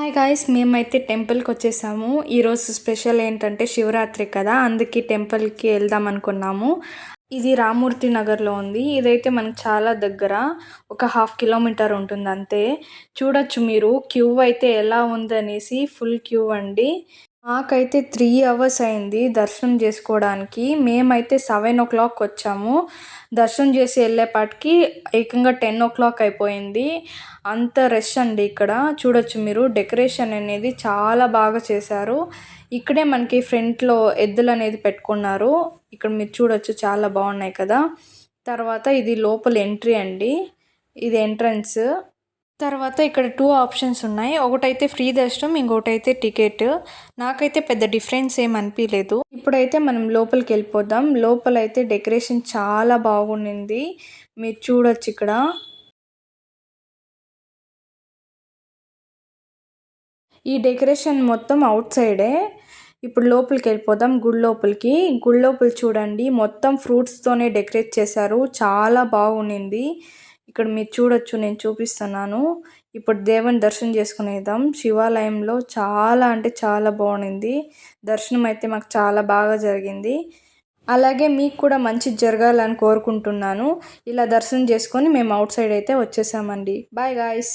Hi guys, మేమైతే టెంపుల్కి వచ్చేసాము. ఈరోజు స్పెషల్ ఏంటంటే శివరాత్రి కదా, అందుకే టెంపుల్కి వెళ్దాం అనుకున్నాము. ఇది రామూర్తి నగర్లో ఉంది. ఇదైతే మనకు చాలా దగ్గర, ఒక 1/2 కిలోమీటర్ ఉంటుంది అంతే. చూడొచ్చు మీరు క్యూ అయితే ఎలా ఉందనేసి. ఫుల్ క్యూ అండి. మాకైతే 3 అవర్స్ అయింది దర్శనం చేసుకోవడానికి. మేమైతే 7 o'clock వచ్చాము. దర్శనం చేసి వెళ్ళేపాటికి ఏకంగా 10 o'clock అయిపోయింది. అంత రష్ అండి ఇక్కడ. చూడొచ్చు మీరు, డెకరేషన్ అనేది చాలా బాగా చేశారు. ఇక్కడే మనకి ఫ్రంట్లో ఎద్దులు అనేది పెట్టుకున్నారు. ఇక్కడ మీరు చూడొచ్చు, చాలా బాగున్నాయి కదా. తర్వాత ఇది లోపల ఎంట్రీ అండి, ఇది ఎంట్రన్స్. తర్వాత ఇక్కడ 2 ఆప్షన్స్ ఉన్నాయి. ఒకటైతే ఫ్రీ దర్శనం, ఇంకోటైతే టికెట్. నాకైతే పెద్ద డిఫరెన్స్ ఏం అనిపించలేదు. ఇప్పుడైతే మనం లోపలికి వెళ్ళిపోదాం. లోపలైతే డెకరేషన్ చాలా బాగుండింది, మీరు చూడొచ్చు ఇక్కడ. ఈ డెకరేషన్ మొత్తం అవుట్ సైడే. ఇప్పుడు లోపలికి వెళ్ళిపోదాం, గుడి లోపలికి. గుడి లోపల చూడండి, మొత్తం ఫ్రూట్స్తోనే డెకరేట్ చేశారు, చాలా బాగుండింది. ఇక్కడ మీరు చూడొచ్చు, నేను చూపిస్తున్నాను. ఇప్పుడు దేవుని దర్శనం చేసుకునేద్దాం. శివాలయంలో చాలా అంటే చాలా బాగుండింది. దర్శనం అయితే మాకు చాలా బాగా జరిగింది. అలాగే మీకు కూడా మంచి జరగాలని కోరుకుంటున్నాను. ఇలా దర్శనం చేసుకొని మేము అవుట్ సైడ్ అయితే వచ్చేసామండి. Bye guys.